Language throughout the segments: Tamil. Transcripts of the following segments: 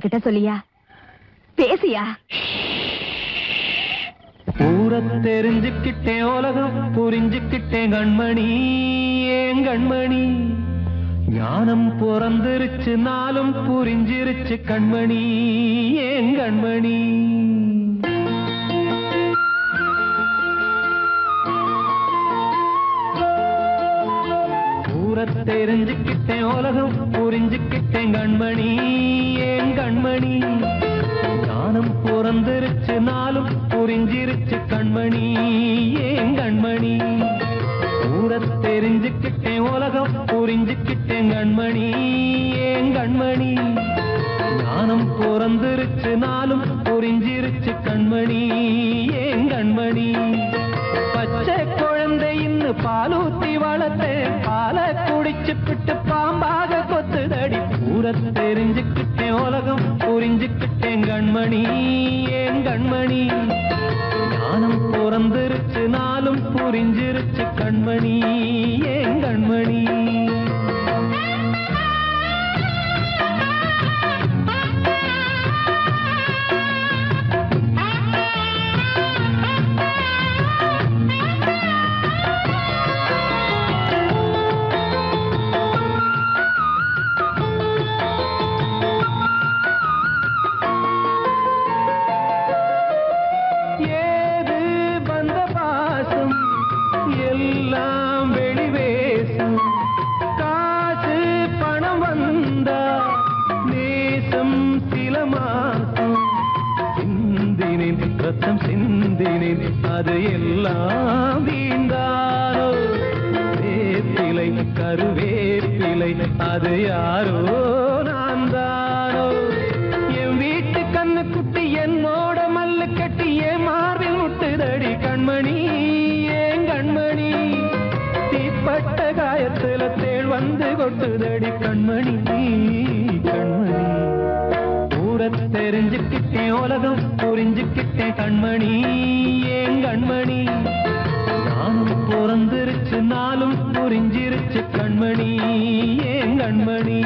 என்கிட்ட சொல்லியா? பேசியா? ஊரை தெரிஞ்சுக்கிட்டேன், உலகம் புரிஞ்சுக்கிட்டேன் கண்மணி, ஏன் கண்மணி. ஞானம் பிறந்திருச்சு, நாளும் புரிஞ்சிருச்சு கண்மணி, ஏன் கண்மணி. தெரிஞ்சுக்கிட்டேன், உலகம் புரிஞ்சுக்கிட்டேன் கண்மணி, ஏன் கண்மணி. ஞானம் பிறந்திருச்சு, நாளும் புரிஞ்சிருச்சு கண்மணி, ஏன் கண்மணி. ஊரை தெரிஞ்சுக்கிட்டேன், உலகம் புரிஞ்சுக்கிட்டேன் கண்மணி, ஏன் கண்மணி. ஞானம் பிறந்திருச்சு, நாளும் புரிஞ்சிருச்சு கண்மணி, ஏன் கண்மணி. பச்சை குழந்தை இன்னும் பாலூத்தி வளர்த்தேன், பாலை குடிச்சு பிட்டு பாம்பாக கொத்துதடி. ஊரை தெரிஞ்சுக்கிட்டேன், உலகம் புரிஞ்சுக்கிட்டேன் கண்மணி, ஏன் கண்மணி. ஞானம் பிறந்திருச்சு, நாளும் புரிஞ்சிருச்சு கண்மணி, ஏன் கண்மணி. அது எல்லாம் வீண்டானோ, வேப்பிலை கருவேப்பிலை அது யாரோ நான் தானோ. என் வீட்டு கண்ணு குட்டி என்னோட மல்லு கட்டி என் மார்பில் முட்டுதடி கண்மணி, ஏன் கண்மணி. தீப்பட்ட காயத்துல தேள் வந்து கொட்டுதடி கண்மணி, கண்மணி. ஊரை தெரிஞ்சுக்கிட்டேன், உலகம் புரிஞ்சுக்கிட்டேன் கண்மணி, ஏன் கண்மணி. நானும் பிறந்திருச்சு, நாளும் புரிஞ்சிருச்சு கண்மணி, ஏன் கண்மணி.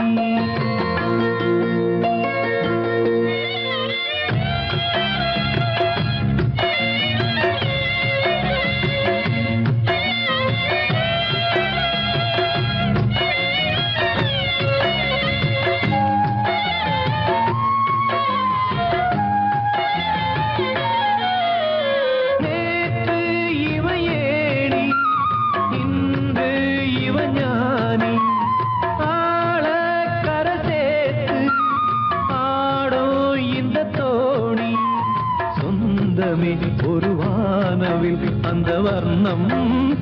ஒரு வானவில் அந்த வர்ணம்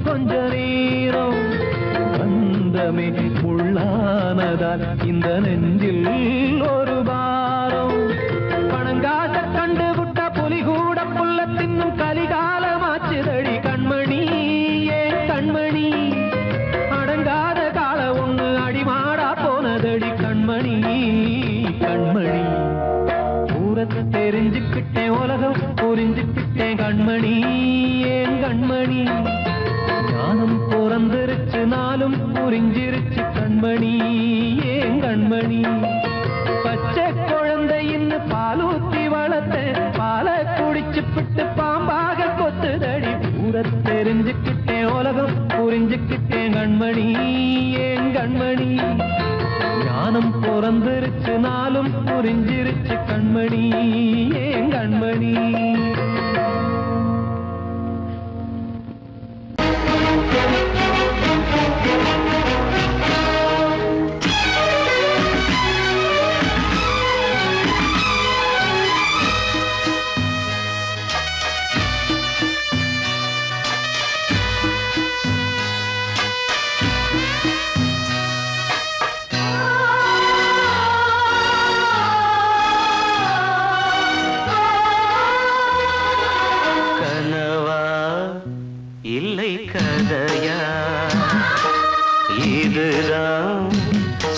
கொஞ்ச நேரம் பந்தமே முள்ளானதால் இந்த நெஞ்சில் ஒரு பாரம். பணங்காச கண்டு விட்ட புலி கூட புல்ல தின்னும் கலிகாலமாச்சுதடி கண்மணி, ஏன் கண்மணி. அடங்காத கால ஒண்ணு அடிமாடா போனதடி கண்மணி, கண்மணி. ஊரை தெரிஞ்சுக்கிட்டேன், உலகம் புரிஞ்சுக்கிட்டேன் கண்மணி, ஏன் கண்மணி. ஞானம் பிறந்திருச்சு, நாளும் புரிஞ்சிருச்சு கண்மணி, ஏன் கண்மணி. பச்சை குழந்தை இன்னும் பாலூத்தி வளர்த்தேன், பாலை குடிச்சு பிட்டு பாம்பாக கொத்துதடி. ஊரை தெரிஞ்சுக்கிட்டேன், உலகம் புரிஞ்சுக்கிட்டேன் கண்மணி, ஏன் கண்மணி. ஞானம் பிறந்திருச்சு, நாளும் புரிஞ்சிருச்சு கண்மணி, ஏன் கண்மணி.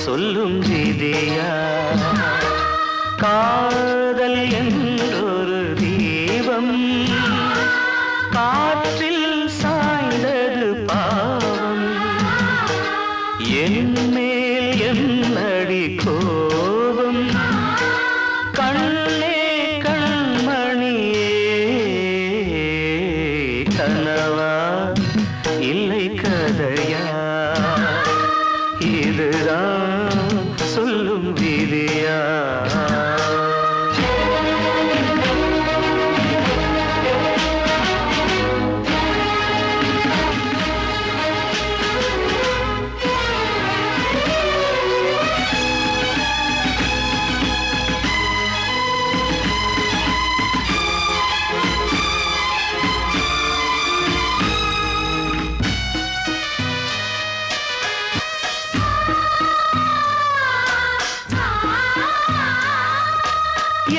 சொல்லும் விதியா காதல் என்றொரு தீபம் காற்றில் சாய்ந்தது பாவம் என் மேல் என்னடி கோபம் இல்லை கதையா இதுதான் சொல்லும் விதியா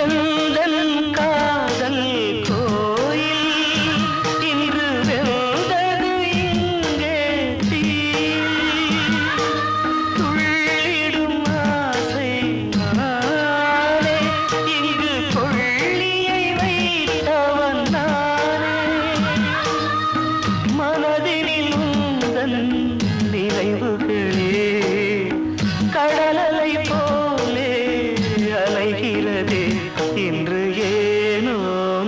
எந்தன் காதல் கோயில் இன்று வெந்தது இங்கே தீ துள்ளிடும் ஆசை நானே இங்கு கொள்ளியை வைத்தவன் நானே மனதினில் உந்தன் நினைவுகளே கடலலை போலே அலைகிறதே இன்று ஏனோ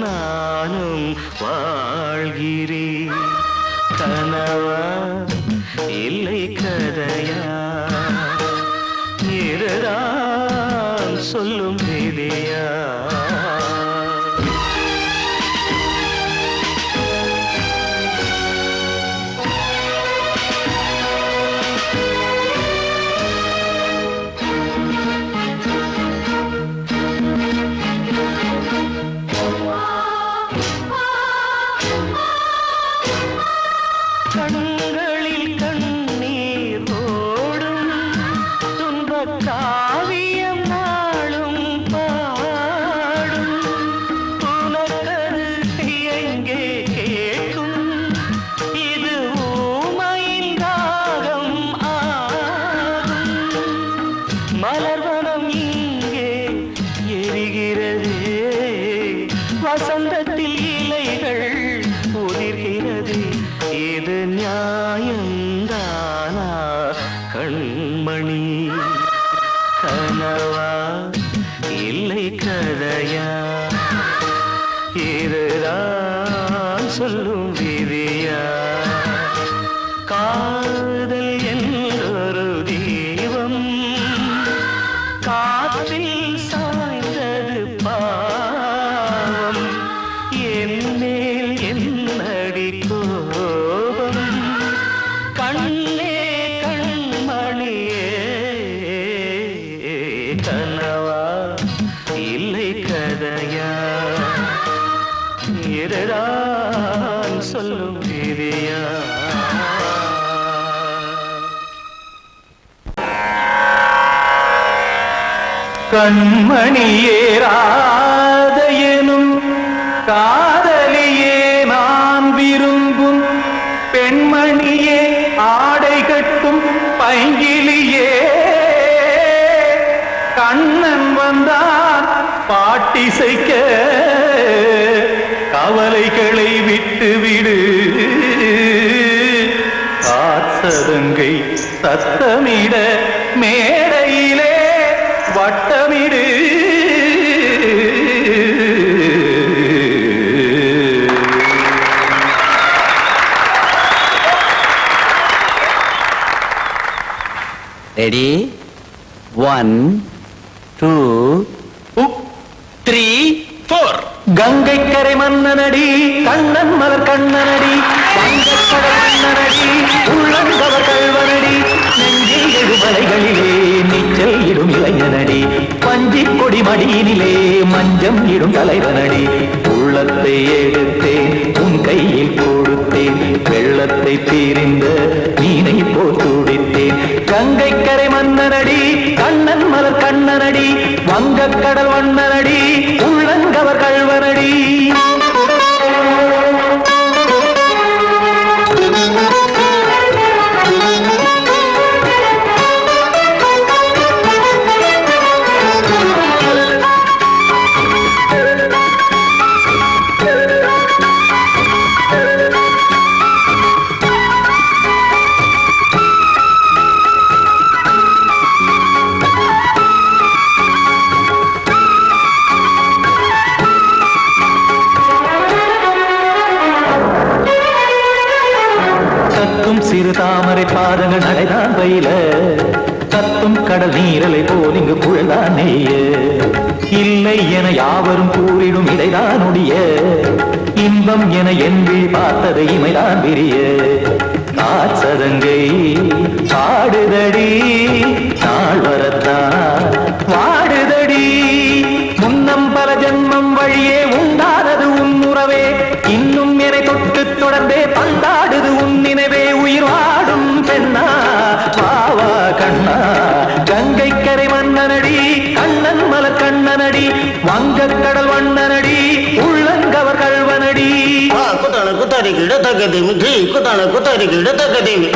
நானும் வாழ்கிறேன் கனவா இல்லை கதையா இதுதான் சொல்லும் விதியா கண்களில் கண்ணீர் ஓடும் துன்பக் காவியம் நாளும் பாடும் உனக்கது எங்கே கேட்கும் இது ஊமையின் தாகம் ஆகும் மலர்வனம் இங்கே எரிகிறதே வசந்தத்தில் இலைகள் உதிர்கிறது இது நியாயந்தானா கண்மணி கனவா இல்லை கதையா இதுதான் சொல்லும் விதியா காதல் என்றொரு தீபம் காற்றில் சாய்ந்தது பாவம் என்னேல் என்னடி கோபம் கண்ணே கண்மணியே கனவா இல்லை கதையா இதுதான் சொல்லும் விதியா கண்மணியே ராதையனும் காதலியே நான் விரும்பும் பெண்மணியே ஆடை கட்டும் பைங்கிலியே கண்ணன் வந்தான் பாட்டிசைக்க கவலைகளை விட்டு விடு காத்ததங்கை சத்தமிட மேடையிலே வட்டமிடு ரெடி 1 2 3 4 கங்கை கரை மன்னனடி கண்ணன் மலர் கண்ணனடி வங்கக்கடல் மன்னனடி உள்ளங்கவர் கல்வனடி நெஞ்சில் எழுமலைகளிலே நீச்சல் இடும் இளைஞனடி பஞ்சிக் கொடி மடியினிலே மஞ்சம் இடும் தலைவனடி உள்ளத்தை எடுத்தேன் உன் கையில் கொடுத்தேன் வெள்ளத்தை தீரிந்த மீனை போல் துடித்தேன் கங்கை கரை மன்னனடி கண்ணன் மலர் கண்ணனடி வங்கக்கடல் வண்ணனடி உள்ளங்கவர் கல்வனடி சிறு தாமரை பாதங்கள் நடைதான் பயில கத்தும் கடல் நீரலை போல் இங்கு புழல்தான் நெய்ய இல்லை என யாவரும் கூறிடும் இடைதான் உடைய இன்பம் என என்பி பார்த்தது இமைதான் விரிய நாச்சதங்கை பாடுதடி நாள் வரத்தான் வாடுதடி முன்னம் பல ஜென்மம் வழியே உண்டானது உன் உறவே இன்னும் என்னை தொட்டு தொடர்ந்தே பந்தாடுது உன் நினைவே உயிர் வாடும் பெண்ணா வாவா கண்ணா கங்கை கரை மன்னனடி கண்ணன் மலர் கண்ணனடி வங்கக் கடல் வண்ணனடி உள்ளங்கவர் கல்வனடி குத்தான குத்தாரி கிட தகதிமி ஜி குத்தான குத்தாரி கிட தகதிமி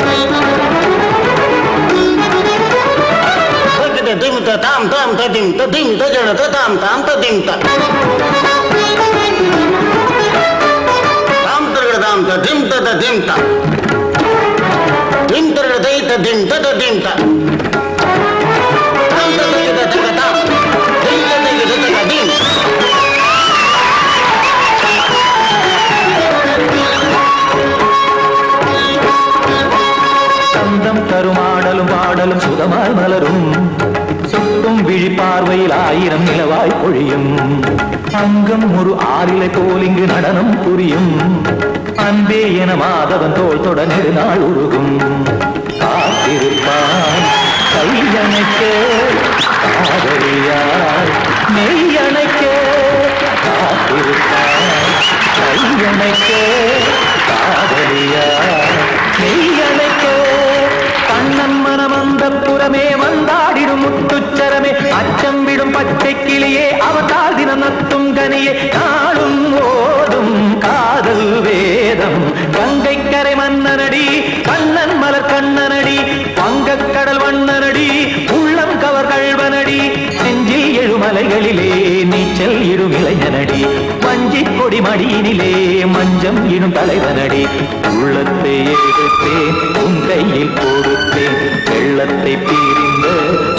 தகத திமித தாம் தாம் ததிம் ததிம் தஜன தாம் தாம் ததிம் த தாம் தரட தாம் ததிம் ததிம் த திம் தரட தை ததிம் ததிம் த தாம் தரட தகதாம் தை தகத தகதிம் சந்தம் தருமாடலும் பாடலும் சுதமாய் மலரும் சுட்டும் விழி பார்வையில் ஆயிரம் நிலவாய் பொழியும் அங்கம் ஒரு ஆறிலை போல் இங்கு நடனம் புரியும் அன்பே என மாதவன் தோள் தொட நெடுநாள் உருகும் காத்திருப்பான் கையணைக்க காதலியார் மெய்யணைக்க காத்திருப்பான் கையணைக்க காதலியார் மெய்யணைக்க கண்ணன் மனமந்த புறமே வந்தாடிடும் முத்துச்சரமே அச்சம் விடும் பச்சை கிளியே அவதால் தினம் நத்தும் கனியே நாளும் ஓதும் காதல் வேதம் கங்கை கரை மன்னனடி கண்ணன் மலர் கண்ணனடி வங்கக் கடல் வண்ணனடி உள்ளம் கவர் கல்வனடி நெஞ்சில் எழுமலைகளிலே நீச்சல் இடும் இளைஞனடி வஞ்சி கொடி மடியினிலே மஞ்சம் இடும் தலைவனடி உள்ளத்தை எடுத்தேன் உன் கையில் கொடுத்தேன் வெள்ளத்தை பிரிந்த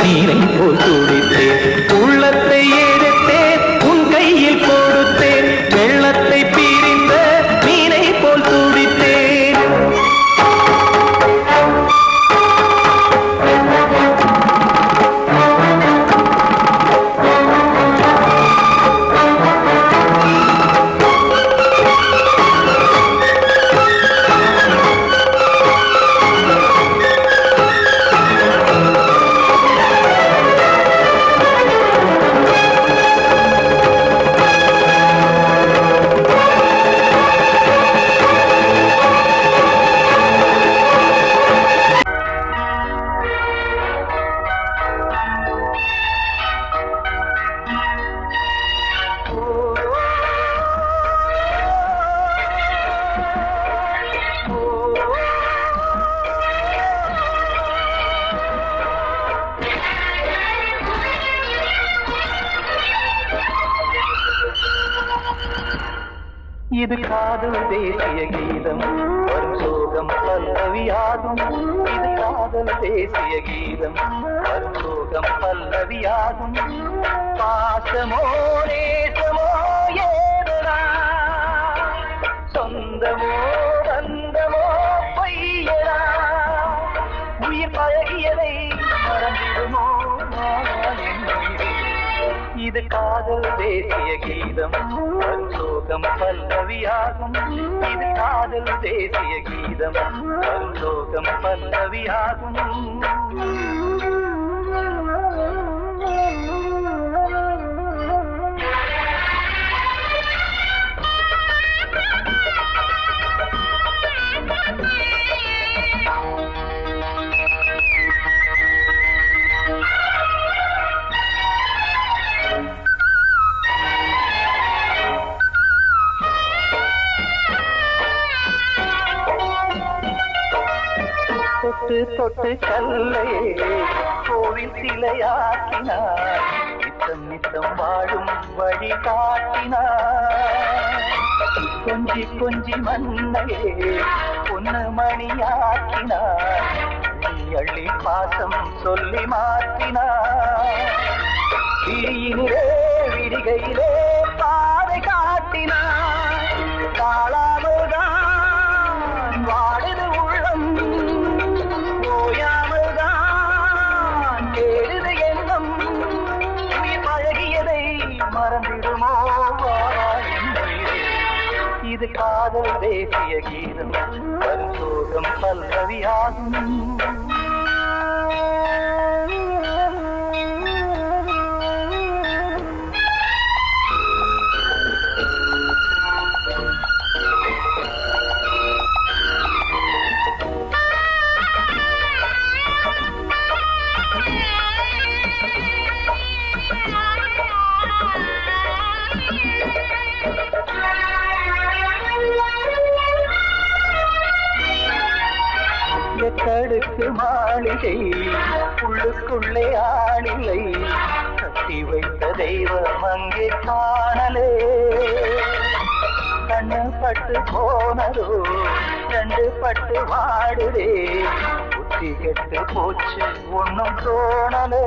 நீரை போல் துடித்தேன் உள்ளத்தை எடுத்தேன் உன் கையில் கொடுத்தேன் வெள்ளத்தை பிரிந்த நீரை போல் துடித்தேன் இது காதல் தேசிய கீதம் வரும் சோகம் பல்லவியாகும் இது காதல் தேசிய கீதம் வரும் சோகம் பல்லவியாகும் பாசமோ நேசமோ ஏதனா சொந்தமோ பந்தமோ பொய்யடா உயிர் பழகியதை மறந்திடுமோ இது காதல் தேசிய கீதம் வரும் சோகம் பல்லவியாகும் இது காதல் தேசிய கீதம் வரும் சோகம் பல்லவியாகும் தொட்டு தொட்டு கல்லையே கோவில் சிலையாக்கினார் நித்தம் நித்தம் வாழும் வழி காட்டினார் கொஞ்சி கொஞ்சி மண்ணையே பொன்னு மணியாக்கினார் அள்ளி பாசம் சொல்லி மாற்றினார் விழியினிலே விடிகையிலே பாதை காட்டினார் காளாமுதான் வாடுது உள்ளம் காதல் தேசிய கீதம் வரும் சோகம் பல்லவியாகும் எத்தடுக்கு மாளிகை உள்ளுக்குள்ளே ஆளிலை கட்டி வைத்த தெய்வம் அங்கே காணலே கண்ணு பட்டு போனதோ ரெண்டு பட்டு வாடுதே புத்தி கெட்டு போச்சு ஒன்னும் தோணலே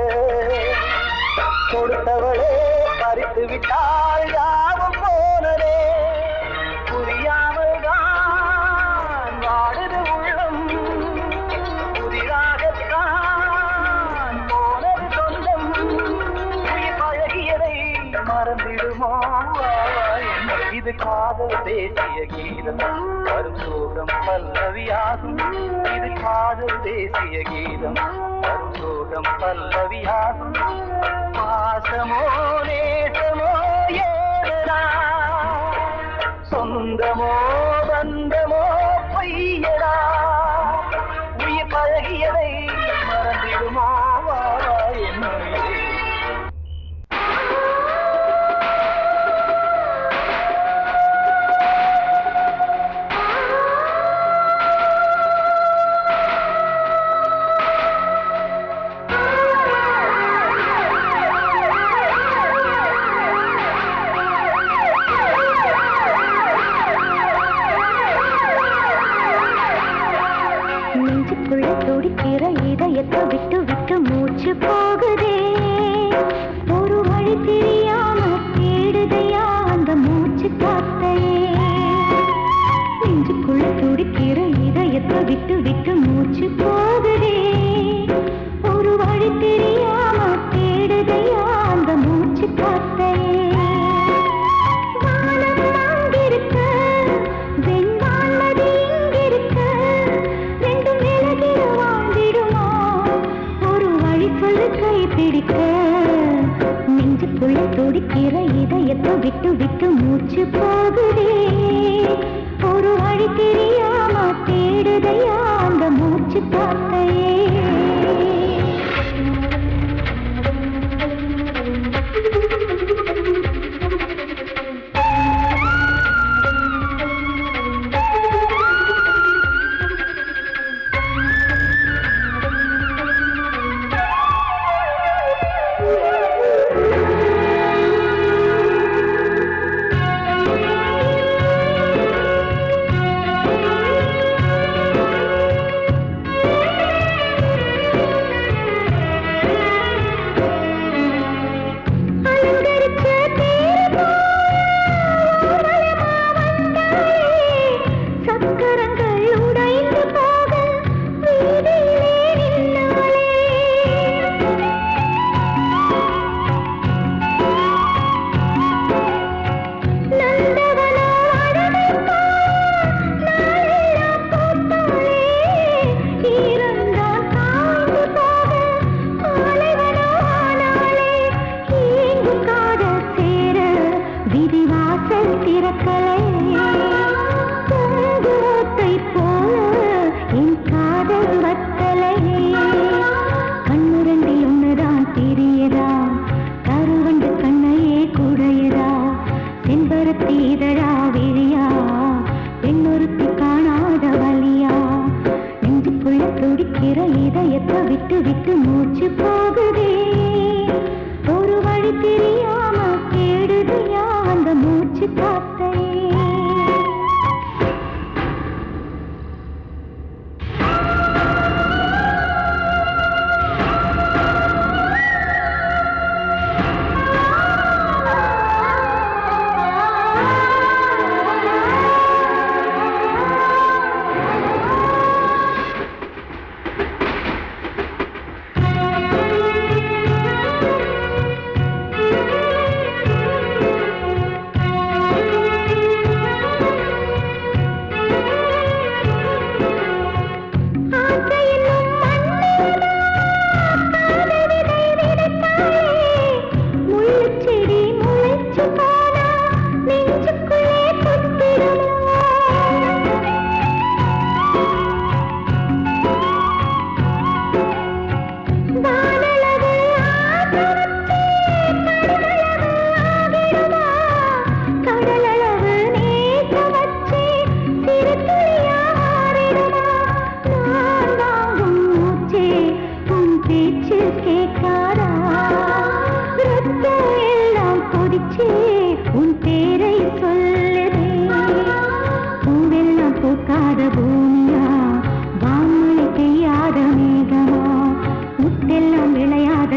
கொடுத்தவளே பறித்து விட்டால் யாவும் போனதே புரியாமல் தான் வாடுது உள்ளம் புதிராகத்தான் போனது சொந்தம் உயிர் பழகியதை மறந்திடுமோ இது காதல் தேசிய கீதம் வரும் சோகம் பல்லவியாகும் இது காதல் தேசிய கீதம் வரும் சோகம் பல்லவியாகும் பாசமோ நேசமோ ஏதனா சொந்தமோ பந்தமோ பொய்யடா உயிர் பழகியதை மறந்திடுமோ என்ன துடிக்கிற இதயத்தை விட்டு விட்டு மூச்சு போகுதே ஒரு வழி தெரியாம தேடுதையா அந்த மூச்சு காத்தையே நெஞ்சுக்குள்ள துடிக்கிற இதயத்தை விட்டு விட்டு மூச்சு போகுதே ஒரு வழி தெரியாம தேடுதையா அந்த மூச்சு காத்தையே நெஞ்சுக்குள்ள துடிக்கிற இதயத்தை விட்டு விட்டு மூச்சு போகுதே ஒரு வழி தெரியாம தேடுதையா அந்த மூச்சு காத்தையே இதயத்தை விட்டு விட்டு மூச்சு போகுதே ஒரு வழி தெரியாம தேடுதையா அந்த மூச்சு காத்தையே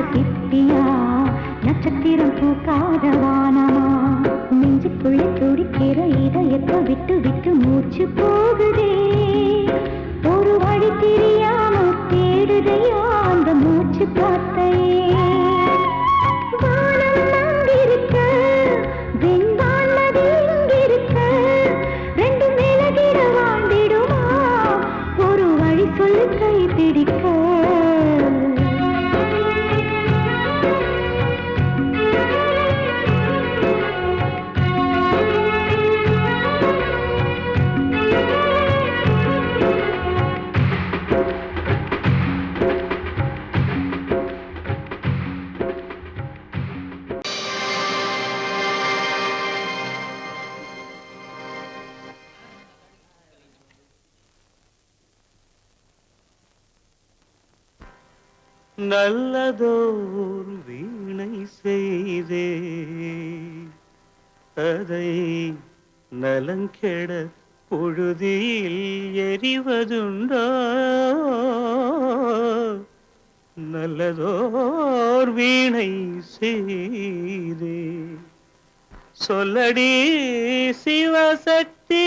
சிப்பியா நட்சத்திரம் பூக்காத வானமா நெஞ்சுக்குள்ள துடிக்கிற இதயத்தை விட்டு விட்டு மூச்சு போகுதே ஒரு வழி தெரியாம தேடுதையா அந்த மூச்சு காத்தையே வானம் அங்கிருக்க வெண்பான் நதி இங்கிருக்க ரெண்டு மேலகிட வாழ்ந்திடுமா ஒரு வழி சொல்லு கை பிடிக்க நல்லதோர் வீணை செய்தே அதை நலங்கெட பொழுதில் எறிவதுண்டோ நல்லதோர் வீணை செய்தே சொல்லடி சிவசக்தி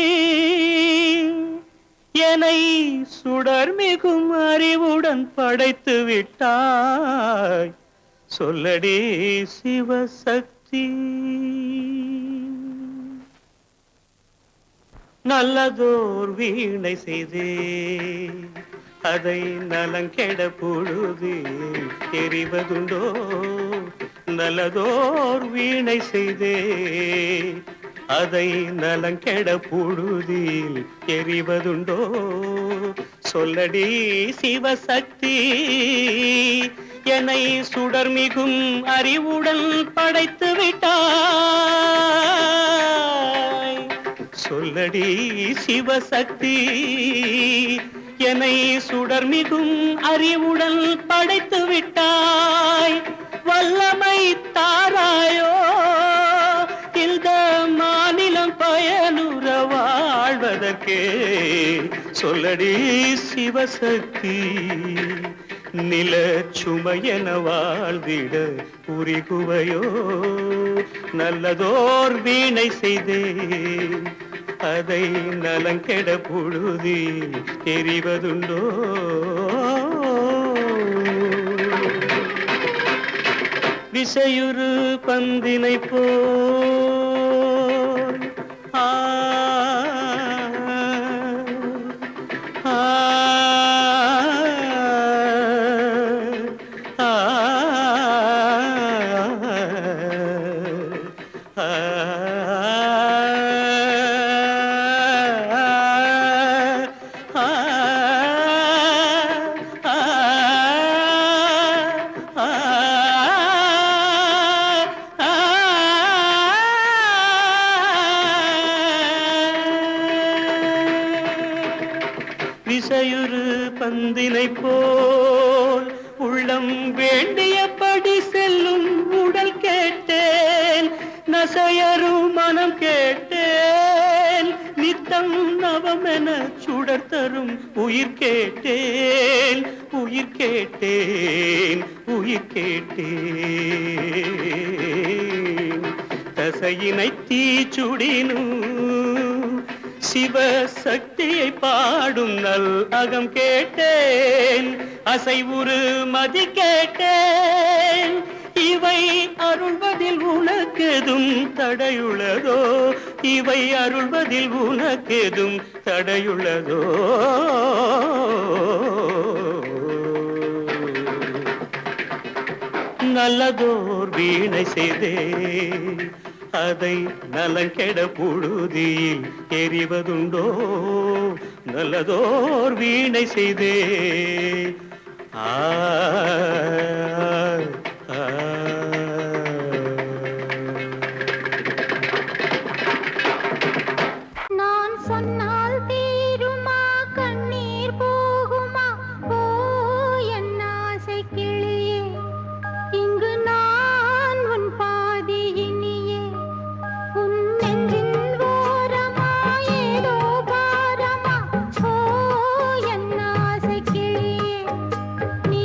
என்னை சுடர் மிகும் அறிவுடன் படைத்து விட்டாய் சொல்லடி சிவசக்தி நல்லதோர் வீணை செய்தே அதை நலங்கெட பொழுது எறிவதுண்டோ நல்லதோர் வீணை செய்தே அதை நலங்கெட பொழுதில் எறிவதுண்டோ சொல்லடி சிவசக்தி என்னை சுடர் மிகும் அறிவுடன் படைத்து விட்டாய் சொல்லடி சிவசக்தி என்னை சுடர் மிகும் அறிவுடன் படைத்து விட்டாய் வல்லமை தாராயோ இந்த மாநிலம் பயனுற வாழ்வதற்கே சொல்லடி சிவசக்தி நில சுமையென வாழ்ந்திட புரிகுவையோ நல்லதோர் வீணை செய்தே அதை நலங்கெட பொழுதில் தெரிவதுண்டோ விசையுறு பந்தினை போல் ஆ ஆ விசையுறு பந்தினை போல் உள்ளம் வேண்டியபடி செல்லும் உடல் கேட்டேன் நசையரும் மனம் கேட்டேன் நித்தம் நவமென சுடர் தரும் உயிர் கேட்டேன் உயிர் கேட்டேன் உயிர் கேட்டேன் தசையினை தீச்சுடினும் சிவசக்தியை பாடும் நல் அகம் கேட்டேன் அசைவுறு மதி கேட்டேன் இவை அருள்வதில் உனக்கெதும் தடையுள்ளதோ இவை அருள்வதில் உனக்கெதும் தடையுள்ளதோ நல்லதோர் வீணை செய்தே அதை நலங்கெட பொழுதில் எறிவதுண்டோ நல்லதோர் வீணை செய்தே ஆ நான் சொன்னால் தீருமா கண்ணீர் போகுமா ஓ என் ஆசை கிளியே இங்கு நான் உன் பாதி இனியே உன் நெஞ்சின் ஓரமா ஏதோ பாரமா ஓ என் ஆசை கிளியே நீ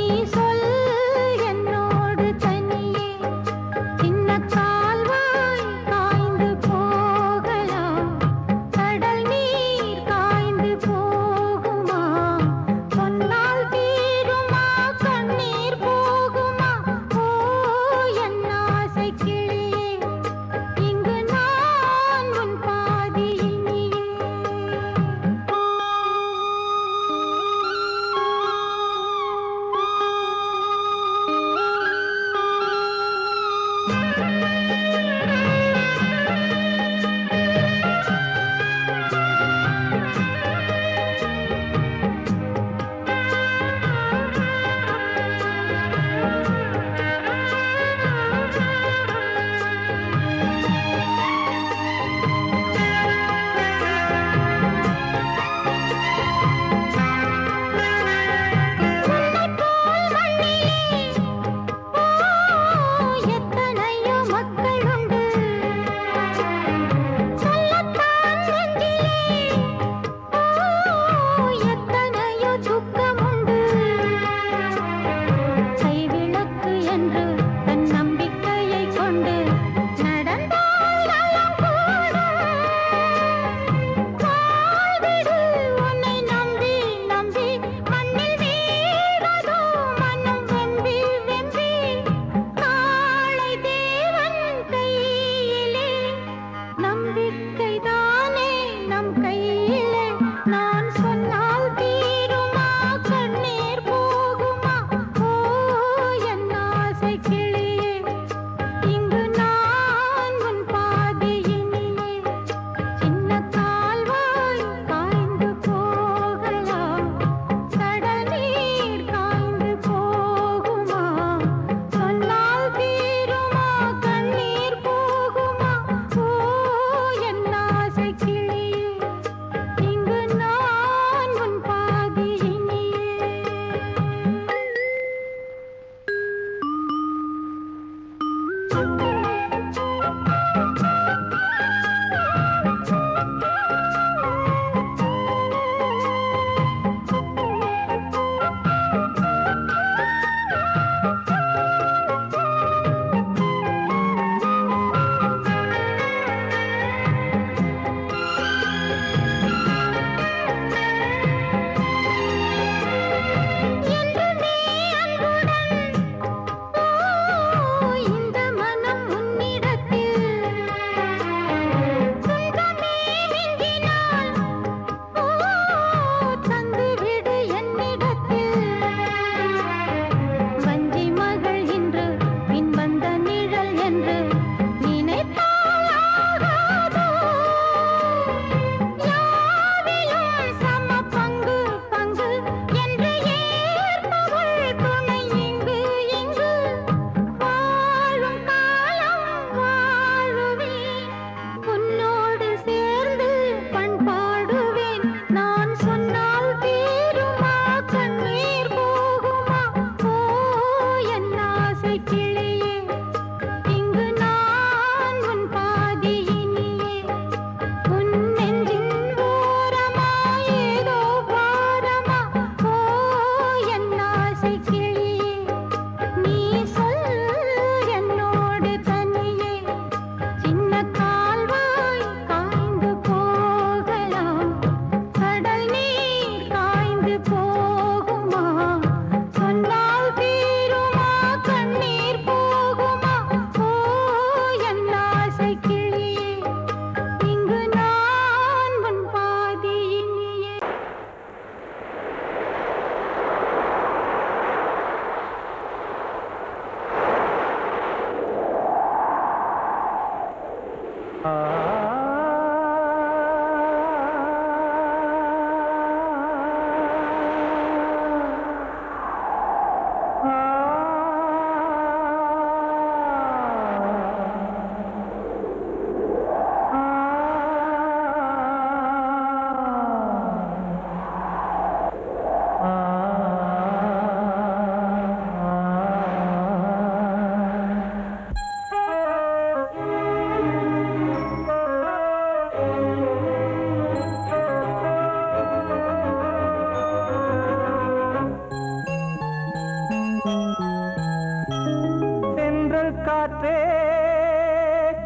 காற்றே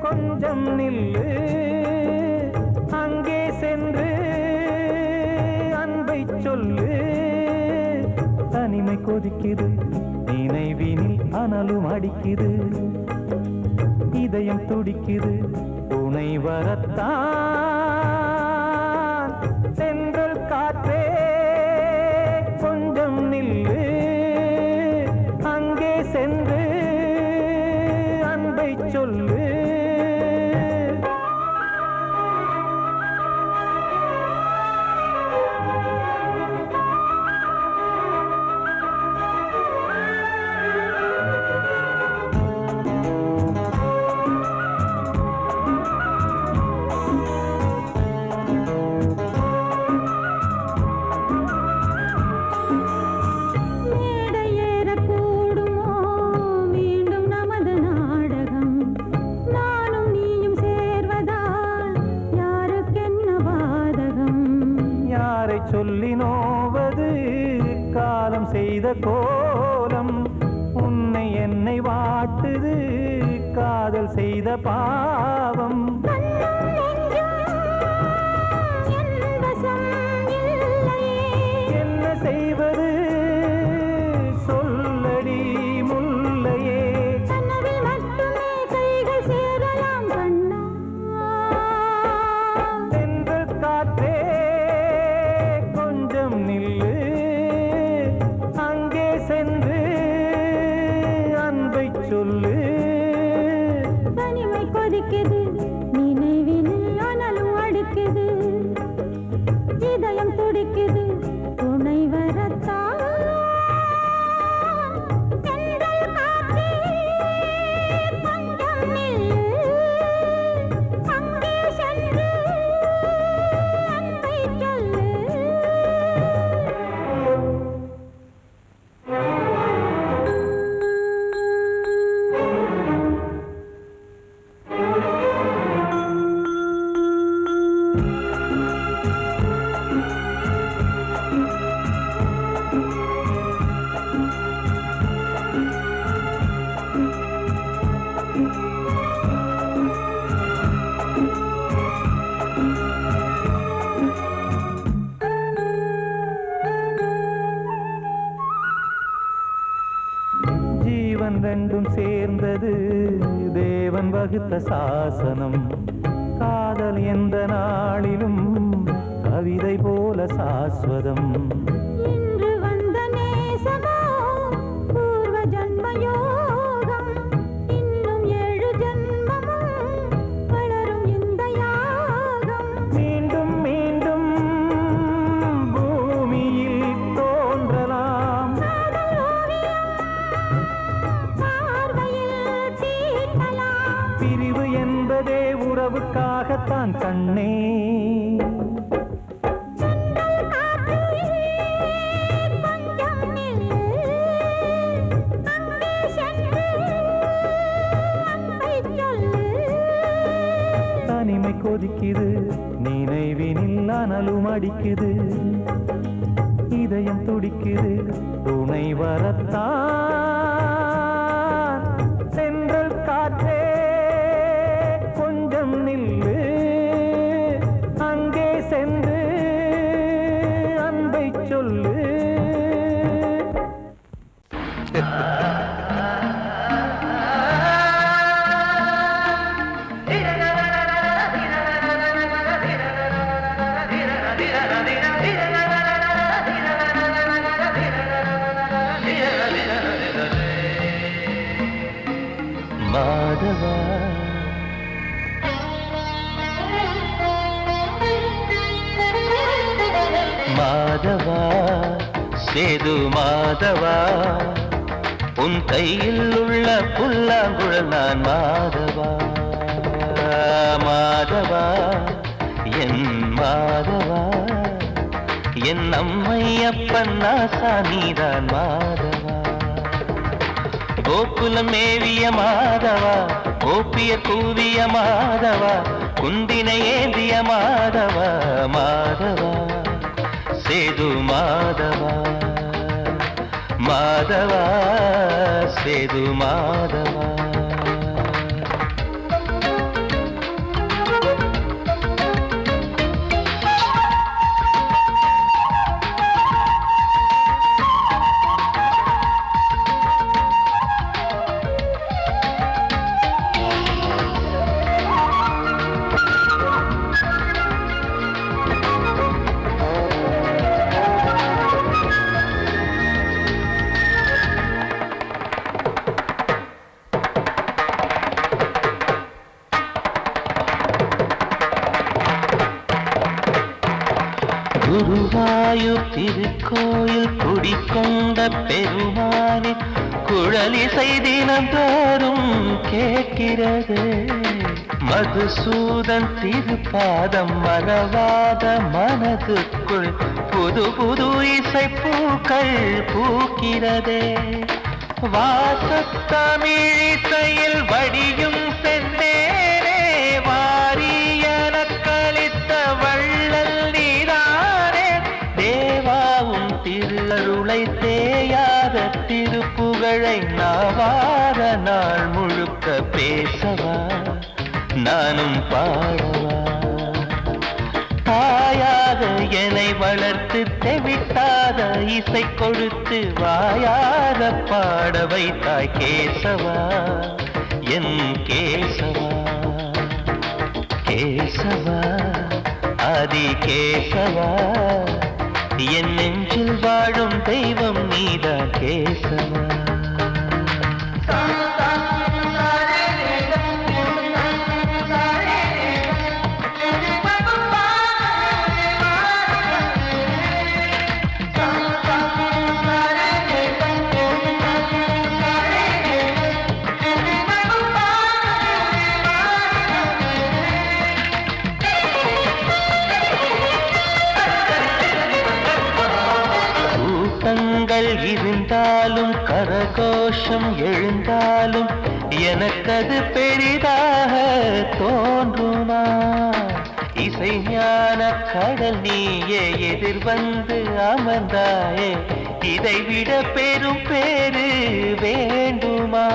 கொஞ்சம் நில்லு, அங்கே சென்று அன்பை சொல்லு. தனிமை கொதிக்குது, நினைவினில் அனலும் அடிக்குது, இதயம் துடிக்குது, துணை வரத்தான். சென்றல் காற்றே கொஞ்சம் நில்லு, அங்கே சென்று அன்பை சொல்லு. சொல்லி நோவது காலம் செய்த கோலம், உன்னை என்னை வாட்டுது காதல் செய்த பாவம். என்ன செய்வது சொல்லடி முல்லையே, சென்ற காற்றே நில்லு, அங்கே சென்று அன்பை சொல்லு. தனிமை கொதிக்குது, நினைவினில் அனலும் அடிக்குது, இதயம் துடிக்குது, துணை வரத்தான். ஜீவன் ரெண்டும் சேர்ந்தது தேவன் வகுத்த சாசனம். காதல் எந்த நாளிலும் கவிதை போல சாஸ்வதம். இன்று வந்த நேசமோ பூர்வ ஜன்ம யோகம், இன்னும் 7 ஜன்மமும் வளரும் இந்த யாகம். மீண்டும் மீண்டும் பூமியில் தோன்றலாம், பிரிவு என்பதே உறவுக்காகத்தான் கண்ணே. தனிமை கொதிக்குது, நினைவினில் அனலும் அடிக்குது, இதயம் துடிக்குது, துணை வரத்தான். சென்றல் காற்றே கொஞ்சம் நில்லு, அங்கே சென்று அன்பை சொல்லு. மாதவா மாதவா சேது மாதவா, உன் கையில் உள்ள புல்லாங்குழல் நான் மாதவா மாதவா என் மாதவா என் அம்மையப்பன் நாசா நீதான் மாதவா கோகுலம் மேவிய மாதவா கோப்பிய கூவிய மாதவா குந்தினை ஏந்திய மாதவா மாதவா சேது மாதவா மாதவா சேது மாதவா குருவாயூர் திருக்கோயில் குடிக்கொண்ட பெருமானி குழலிசை தினந்தோறும் கேட்கிறது மதுசூதன் திருப்பாதம் மறவாத மனதுக்குள் புது புது இசை பூக்கள் பூக்கிறதே வாசத்தமிழிசையில் வடியும் செந்தேனே வாரியன கழித்த வள்ளல் நீதானே தேவாவும் திருஅருளை தேயாத திருப்புகழை நாவார நாள் முழுக்க பேசவா நானும் பாடவா தாயாக என்னை வளர்த்து தெவிட்டாத இசை கொடுத்து வாயாத பாட வைத்தாய் கேசவா என் கேசவா கேசவா ஆதி கேசவா என் நெஞ்சில் வாழும் தெய்வம் நீதான் கேசவா இருந்தாலும் கரகோஷம் எழுந்தாலும் எனக்கது பெரிதாக தோன்றுமா இசை ஞான கடல் நீயே எதிர்வந்து அமர்ந்தாயே இதைவிட பெரும் பேரு வேண்டுமா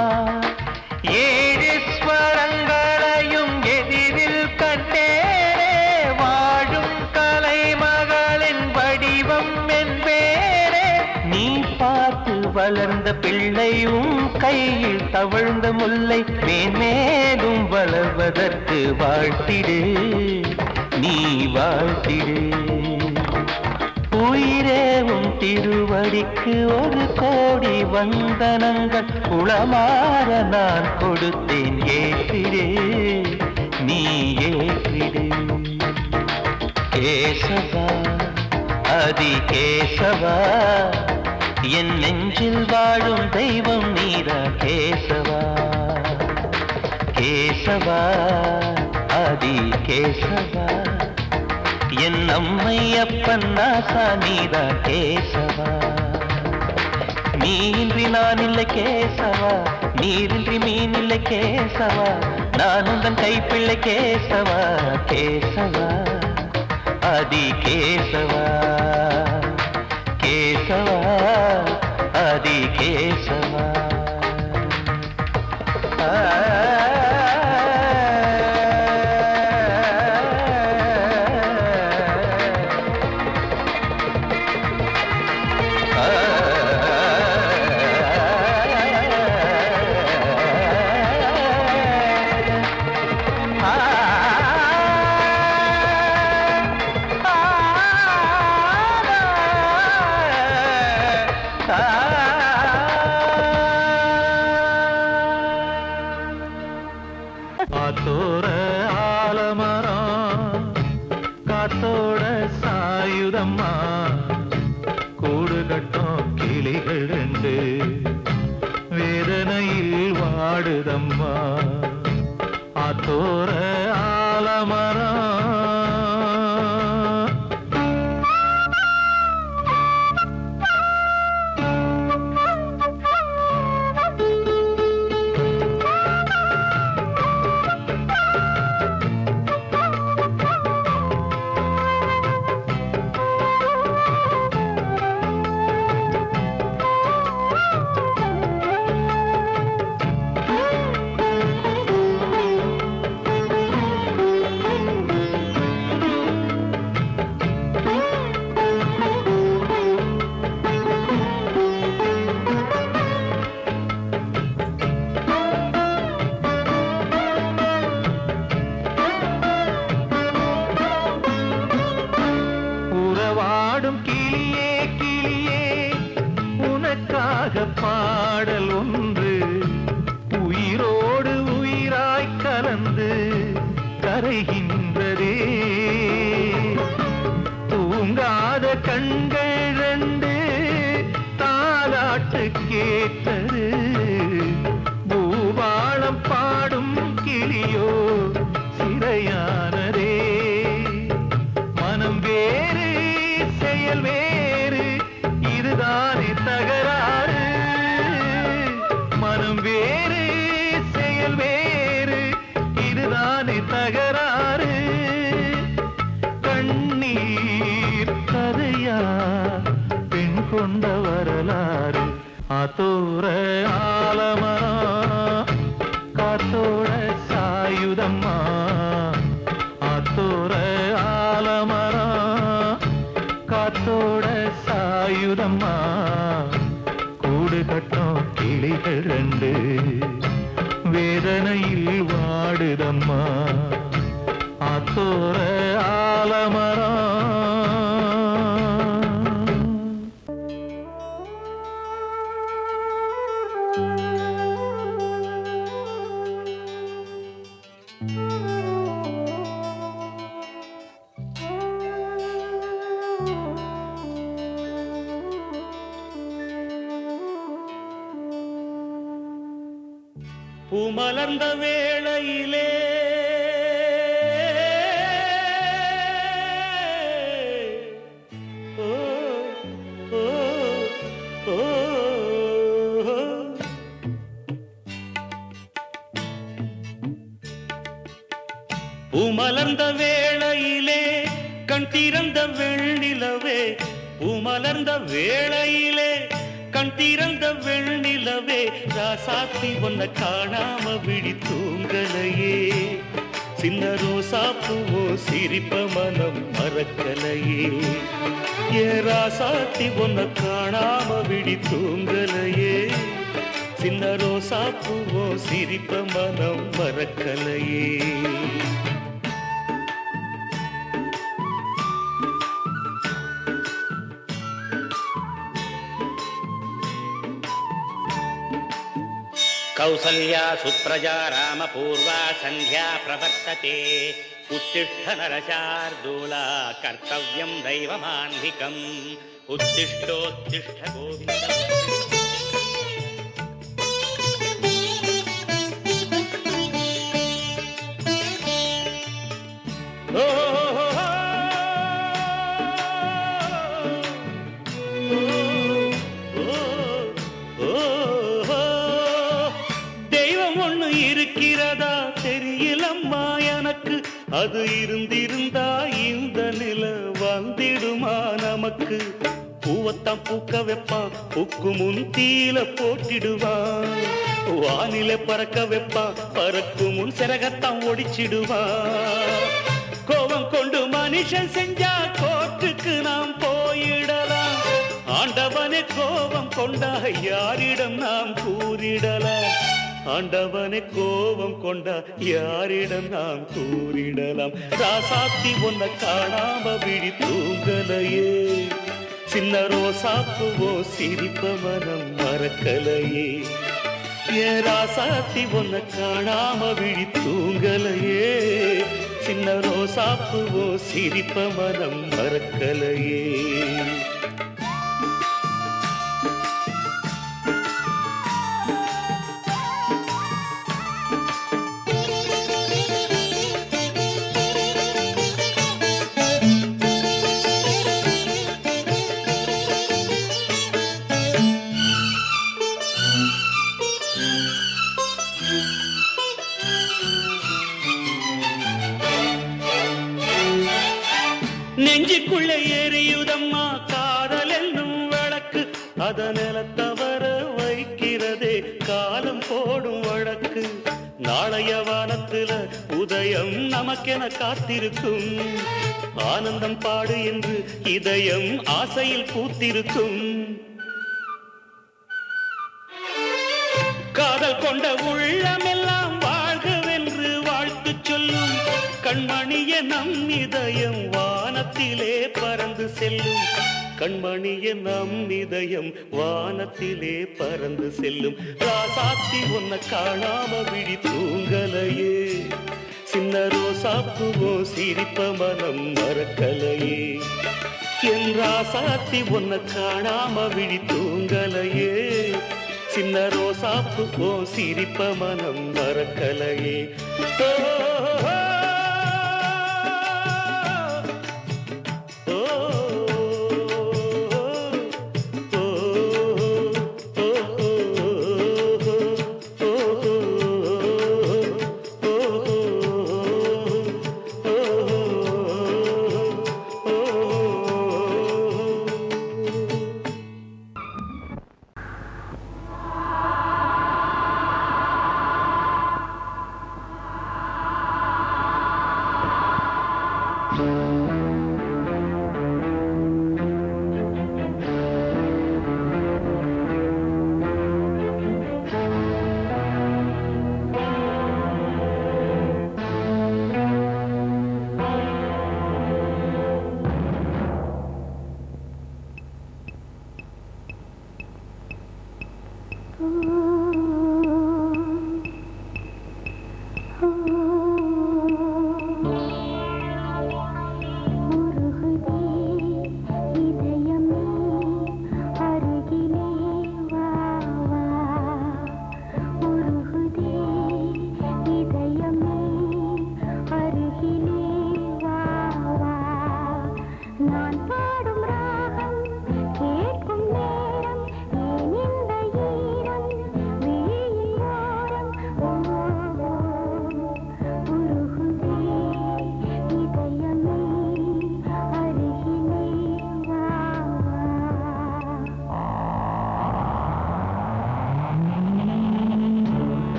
ஏழு ஸ்வரங்களையும் எதிரில் கண்டேனே வாழும் கலைமகளின் வடிவம் என்பேனே நீ பார்த்து வளர்ந்த பிள்ளையும் கையில் தவழ்ந்த முல்லை மேன்மேலும் வளர்வதற்கு வாழ்த்திடு நீ வாழ்த்திடு உயிரேவும் திருவடிக்கு ஒரு கோடி வந்தனங்கள் உளமாற நான் கொடுத்தேன் ஏற்றிடு நீ ஏற்றிடு கேசவா அதி கேசவா என் நெஞ்சில் வாழும் தெய்வம் நீரா கேசவா கேசவா அதி கேசவா என் அம்மையப்பன் நாசா நீரா கேசவா நீன்றி நான் இல்லை கேசவா நீரின்றி மீன் இல்லை கேசவா நான் உந்தன் கைப்பிள்ளை கேசவா கேசவா ஆதி கேசவா கேசவா ஆதி கேசவா வேதனையில் வாடுதம்மா ஆத்தோர ஆலமரம். உறவாடும் கிளியே கிளியே உனக்காக பாடல் ஒன்று உயிரோடு உயிராய் கலந்து கரைகின்றதே. தூங்காத கண்கள் ரெண்டு தாலாட்டு கேட்டது. பூபாளம் பாடும் கிளியோ சிறையானதே. மனம் வேறு செயல் வேறு இதுதானே தகராறு. மனம் வேறு செயல் வேறு இதுதானே தகராறு. கண்ணீர் கதையா பெண் கொண்ட வரலாறு. ஆத்தோர ஆலமரம் காத்தோட சாயுதம்மா. ஆத்தோர ஆலமரம் காத்தோட சாயுதம்மா. கூடு கட்டும் கிளிகள் ரெண்டு வேதனையில் வாடுதம்மா ஆத்தோர ஆலமரம். பூமலர்ந்த வேளையிலே ஓ ஓ ஓ பூமலர்ந்த வேளையிலே கண் திறந்த வெண்ணிலவே. பூமலர்ந்த வேளையிலே கண் திறந்த வெண்ணிலவே. ராசாத்தி ஒன்ன காணாம விழி தூங்கலையே. சின்ன ரோசா பூவோ சிரிப்ப மனம் மறக்கலையே. ஏ ராசாத்தி ஒன்ன காணாம விழி தூங்கலையே. சின்ன ரோசா பூவோ சிரிப்ப மனம் மறக்கலையே. कौसल्या सुप्रजा रामपूर्वा सन्ध्या प्रवर्तते. उत्तिष्ठ नरशार्दूला कर्तव्यं दैवमान्धिकम्. उत्तिष्ठोत्तिष्ठ गोविन्द. இருக்கிறதா தெரியலம்மா எனக்கு. அது இருந்திருந்தா இந்த நில வந்திடுமா நமக்கு. பூவத்தான் பூக்க வைப்பான் பூக்கு முன் தீல போட்டிடுவான். வானில பறக்க வைப்பான் பறக்கு முன் சிறகத்தான் ஒடிச்சிடுவான். கோபம் கொண்டு மனுஷன் செஞ்சா கோர்ட்டுக்கு நாம் போயிடலாம். ஆண்டவனே கோபம் கொண்டா யாரிடம் நாம் கூறிடலாம். ஆண்டவனை கோபம் கொண்டா யாரிடம் நாம் கூறிடலாம். ராசாத்தி ஒன்ன காணாம விழி தூங்கலையே. சின்ன ரோசாப்புவோ சிரிப்ப மனம் மறக்கலையே. ஏ ராசாத்தி ஒன்ன காணாம விழி தூங்கலையே. சின்ன ரோசாப்புவோ சிரிப்ப மனம் மறக்கலையே. நெஞ்சுக்குள்ளே எரியுதம்மா காதல் என்னும் விளக்கு அத நிலத்தவர வைக்கிறதே காலம் போடும் வழக்கு நாளைய வானத்துல உதயம் நமக்கென காத்திருக்கும் ஆனந்தம் பாடு என்று இதயம் ஆசையில் பூத்திருக்கும் காதல் கொண்ட உள்ளமெல்லாம் வாழ்கவென்று வாழ்த்து சொல்லும் கண்மணிய நம் இதயம் வானத்திலே பறந்து செல்லும் கண்மணிய நம் இதயம் வானத்திலே பறந்து செல்லும் ராசாத்தி உன்னை காணாம விழி தூங்கலையே சின்ன ரோசாப்புவோ சிரிப்ப மனம் மறக்கலையே என் ராசாத்தி உன்னை காணாம விழி தூங்கலையே சின்ன ரோசாப்புவோ சிரிப்ப மனம் மறக்கலையே